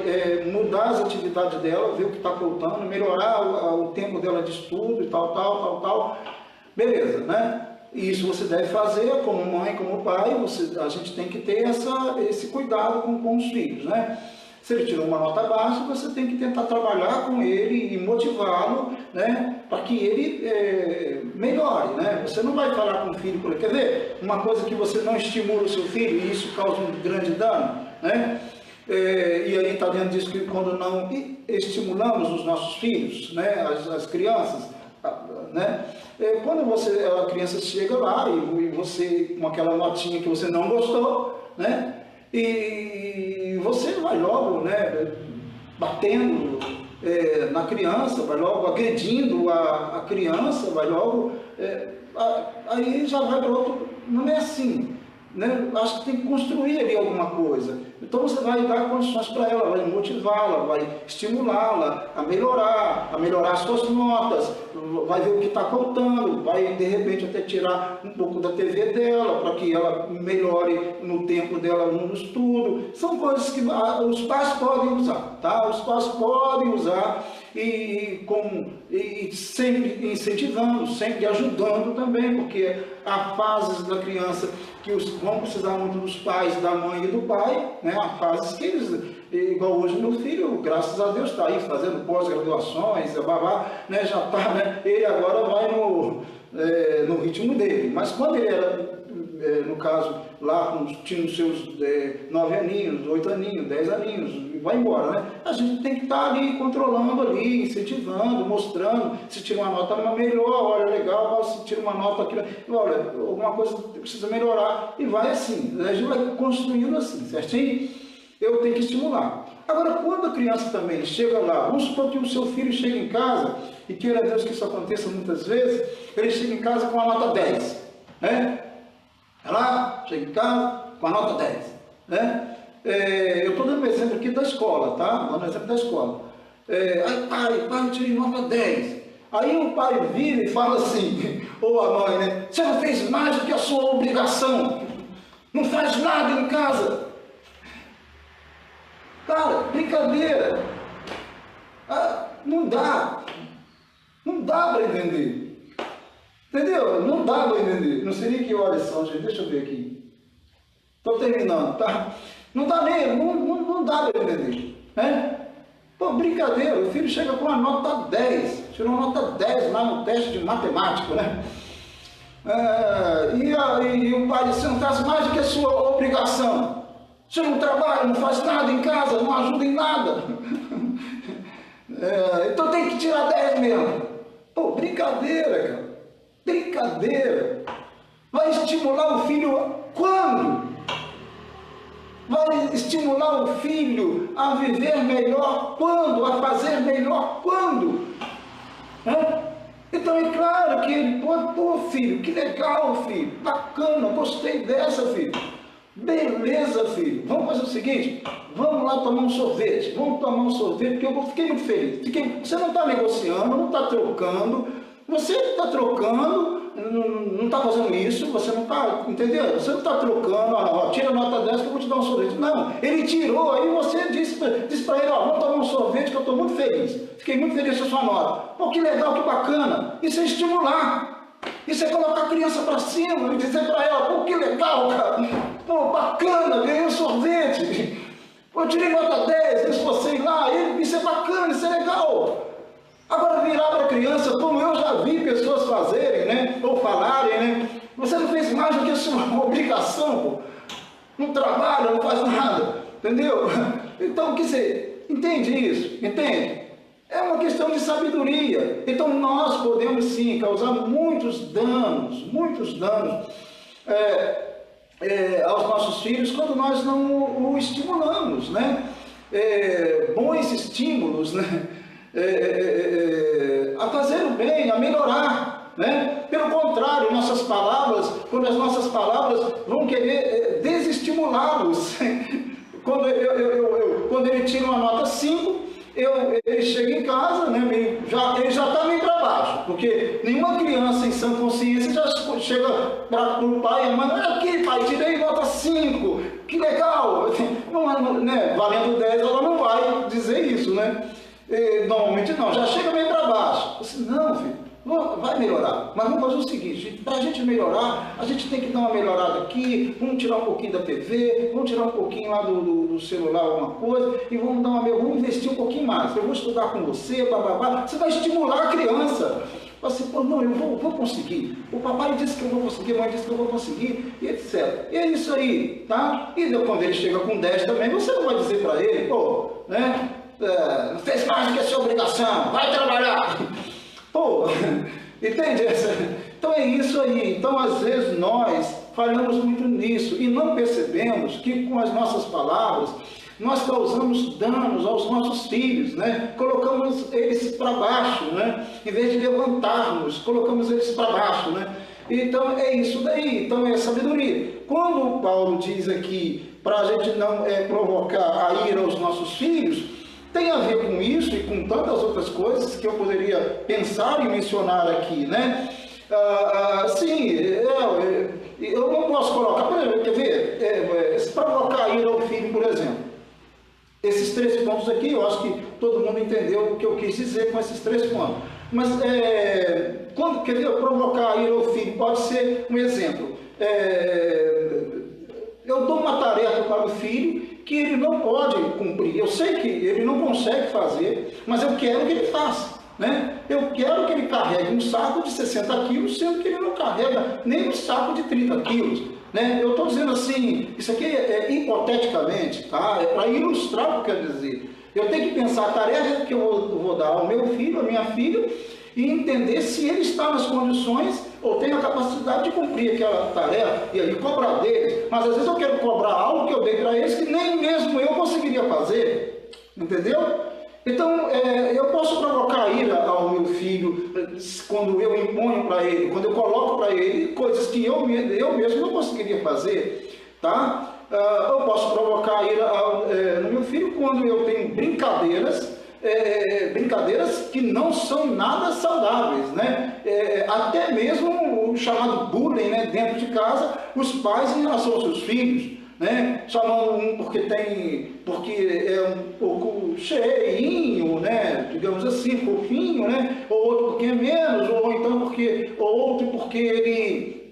mudar as atividades dela, ver o que está faltando, melhorar o tempo dela de estudo e tal. Beleza, né? E isso você deve fazer como mãe, como pai, a gente tem que ter esse cuidado com os filhos, né? Se ele tirou uma nota baixa, você tem que tentar trabalhar com ele e motivá-lo, né, para que ele melhore, né? Você não vai falar com o filho, quer ver? Uma coisa que você não estimula o seu filho e isso causa um grande dano, né? E aí está dentro disso que quando não estimulamos os nossos filhos, né, as crianças, né? Quando a criança chega lá e você, com aquela notinha que você não gostou, né? E você vai logo, né, batendo na criança, vai logo agredindo a criança, vai logo, aí já vai para outro, não é assim, né? Acho que tem que construir ali alguma coisa. Então você vai dar condições para ela, vai motivá-la, vai estimulá-la a melhorar as suas notas, vai ver o que está faltando, vai de repente até tirar um pouco da TV dela, para que ela melhore no tempo dela no estudo. São coisas que os pais podem usar, tá? Os pais podem usar e sempre incentivando, sempre ajudando também, porque há fases da criança que vão precisar muito dos pais, da mãe e do pai, né? Há fases que eles, igual hoje meu filho, graças a Deus, está aí fazendo pós-graduações, né? Já está, né? Ele agora vai no ritmo dele, mas quando ele era, no caso, lá tinha os seus 9 aninhos, 8 aninhos, 10 aninhos, vai embora, né? A gente tem que estar ali controlando ali, incentivando, mostrando, se tira uma nota melhor, olha, legal, se tira uma nota aqui, olha, alguma coisa precisa melhorar, e vai assim, a gente vai construindo assim, certinho? Eu tenho que estimular. Agora, quando a criança também chega lá, vamos supor que o seu filho chega em casa, e queira Deus que isso aconteça muitas vezes, ele chega em casa com a nota 10, né? Ela chega em casa com a nota 10, né? Eu estou dando um exemplo aqui da escola, tá? Dando um exemplo da escola. Aí, pai, eu tirei nota 10. Aí o pai vira e fala assim, ou a mãe, né? Você não fez mais do que a sua obrigação. Não faz nada em casa. Cara, brincadeira. Não dá. Não dá para entender. Entendeu? Não dá para entender. Não sei nem que horas são, gente. Deixa eu ver aqui. Estou terminando, tá? Não dá nem, não dá para entender, né? Pô, brincadeira, o filho chega com uma nota 10, tirou uma nota 10 lá no teste de matemática, né? E o pai disse, você não faz mais do que a sua obrigação. Você não trabalha, não faz nada em casa, não ajuda em nada. Então tem que tirar 10 mesmo. Pô, brincadeira, cara. Brincadeira. Vai estimular o filho quando? Vai estimular o filho a viver melhor quando? A fazer melhor quando? Então é claro que ele pode, pô, filho, que legal, filho, bacana, gostei dessa, filho. Beleza, filho, vamos fazer o seguinte, vamos lá tomar um sorvete, porque eu fiquei muito feliz. Você não está negociando, não está trocando, você está trocando, não está fazendo isso, você não está, entendeu? Você não está trocando, tira a nota 10 que eu vou te dar um sorvete. Não, ele tirou, aí você disse para ele, vamos tomar um sorvete que eu estou muito feliz. Fiquei muito feliz com a sua nota. Pô, que legal, que bacana. Isso é estimular. Isso é colocar a criança para cima e dizer para ela, pô, que legal, cara. Pô, bacana, ganhei um sorvete. Pô, eu tirei nota 10, esforcei lá, isso é bacana, isso é legal. Agora virar para a criança, como eu já vi pessoas fazerem, né, ou falarem, né, você não fez mais do que a sua obrigação, pô. Não trabalha, não faz nada, entendeu? Então, que você entende isso? Entende? É uma questão de sabedoria. Então, nós podemos sim causar muitos danos aos nossos filhos quando nós não o estimulamos, né? Bons estímulos, né? A fazer o bem, a melhorar, né? Pelo contrário, nossas palavras, quando as nossas palavras vão querer desestimulá-los. Quando ele tira uma nota 5, ele chega em casa, né, ele já está meio para baixo, porque nenhuma criança em sã consciência já chega para o pai e a mãe, olha aqui, pai, tirei nota 5, que legal, não, né, valendo 10 ela não vai dizer isso, né? Normalmente não, já chega meio para baixo. Eu disse, não, filho, vai melhorar, mas vamos fazer o seguinte, para a gente melhorar, a gente tem que dar uma melhorada aqui, vamos tirar um pouquinho da TV, vamos tirar um pouquinho lá do celular, alguma coisa, e vamos investir um pouquinho mais, eu vou estudar com você, bababá. Você vai estimular a criança. Você, pô, não, eu vou conseguir, o papai disse que eu vou conseguir, a mãe disse que eu vou conseguir, e etc. E é isso aí, tá? E quando ele chega com 10 também, você não vai dizer para ele, pô, né, não fez mais do que a sua obrigação, vai trabalhar. Pô, entende? Então é isso aí. Então às vezes nós falhamos muito nisso e não percebemos que com as nossas palavras nós causamos danos aos nossos filhos, né? Colocamos eles para baixo, né? Em vez de levantarmos, colocamos eles para baixo, né? Então é isso daí, então é sabedoria. Quando o Paulo diz aqui para a gente não provocar a ira aos nossos filhos, tem a ver com isso e com tantas outras coisas que eu poderia pensar e mencionar aqui, né? Sim, eu não posso colocar, por exemplo, quer ver, se provocar a ira ao filho, por exemplo, esses 3 pontos aqui, eu acho que todo mundo entendeu o que eu quis dizer com esses 3 pontos. Mas, quando, quer ver, provocar a ira ao filho, pode ser um exemplo. Eu dou uma tarefa para o filho que ele não pode cumprir. Eu sei que ele não consegue fazer, mas eu quero que ele faça, né? Eu quero que ele carregue um saco de 60 quilos, sendo que ele não carrega nem um saco de 30 quilos. Né? Eu estou dizendo assim, isso aqui é hipoteticamente, tá? É para ilustrar o que eu quero dizer. Eu tenho que pensar a tarefa que eu vou dar ao meu filho, à minha filha, e entender se ele está nas condições ou tem a capacidade de cumprir aquela tarefa, e aí cobrar deles. Mas às vezes eu quero cobrar algo que eu dei para eles que nem mesmo eu conseguiria fazer, entendeu? Então, eu posso provocar ira ao meu filho quando eu imponho para ele, quando eu coloco para ele coisas que eu mesmo não conseguiria fazer, tá? Eu posso provocar ira no meu filho quando eu tenho brincadeiras que não são nada saudáveis, né? Até mesmo o chamado bullying, né? Dentro de casa, os pais em relação aos seus filhos, né? Chamam um porque é um pouco cheinho, né? Digamos assim, fofinho, né? Ou outro porque é menos, ou outro porque ele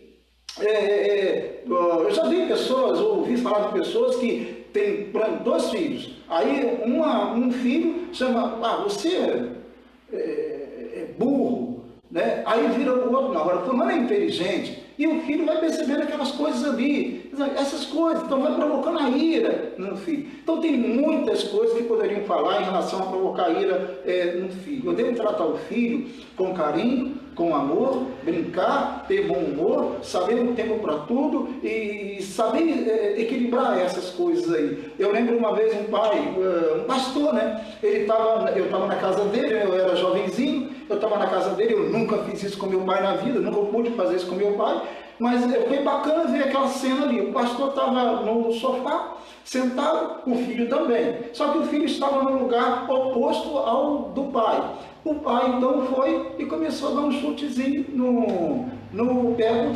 eu já vi pessoas, ou ouvi falar de pessoas que têm 2 filhos. Aí um filho chama, você é burro, né? Aí vira o outro, não, agora fulano é inteligente. E o filho vai percebendo aquelas coisas ali, essas coisas, então vai provocando a ira no filho. Então tem muitas coisas que poderiam falar em relação a provocar ira no filho. Eu devo tratar o filho com carinho, com amor, brincar, ter bom humor, saber um tempo para tudo e saber equilibrar essas coisas aí. Eu lembro uma vez um pastor, né? Eu estava na casa dele, eu era jovenzinho, eu estava na casa dele, eu nunca fiz isso com meu pai na vida, nunca pude fazer isso com meu pai, mas foi bacana ver aquela cena ali. O pastor estava no sofá, sentado, o filho também. Só que o filho estava no lugar oposto ao do pai. O pai então foi e começou a dar um chutezinho no pé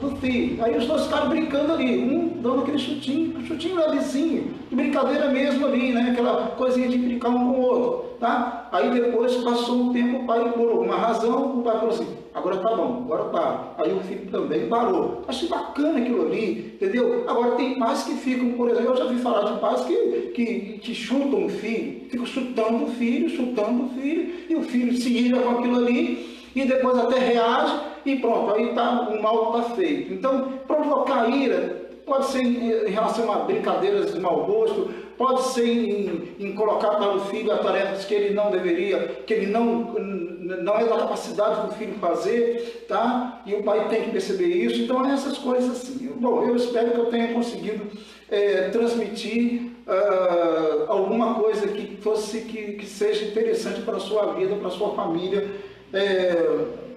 do filho. Aí os 2 ficaram brincando ali, um dando aquele chutinho levezinho, de brincadeira mesmo ali, né? Aquela coisinha de brincar um com o outro, tá? Aí depois passou um tempo, o pai, por alguma razão, o pai falou assim, agora tá bom, agora para. Aí o filho também parou. Achei bacana aquilo ali, entendeu? Agora tem pais que ficam, por exemplo, eu já vi falar de pais que chutam o filho, ficam chutando o filho, e o filho se ira com aquilo ali, e depois até reage, e pronto, aí o mal está feito. Então, provocar ira pode ser em relação a brincadeiras de mau gosto, pode ser em colocar para o filho tarefas que ele não deveria, que ele não é da capacidade do filho fazer, tá? E o pai tem que perceber isso. Então, essas coisas assim. Bom, eu espero que eu tenha conseguido transmitir alguma coisa que seja interessante para a sua vida, para a sua família,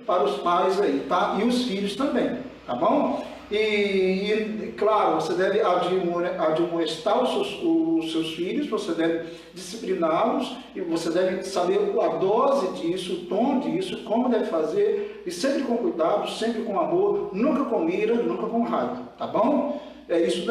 para os pais aí, tá? E os filhos também, tá bom? E claro, você deve admoestar os seus filhos, você deve discipliná-los, e você deve saber a dose disso, o tom disso, como deve fazer, e sempre com cuidado, sempre com amor, nunca com ira, nunca com raiva, tá bom? É isso daí.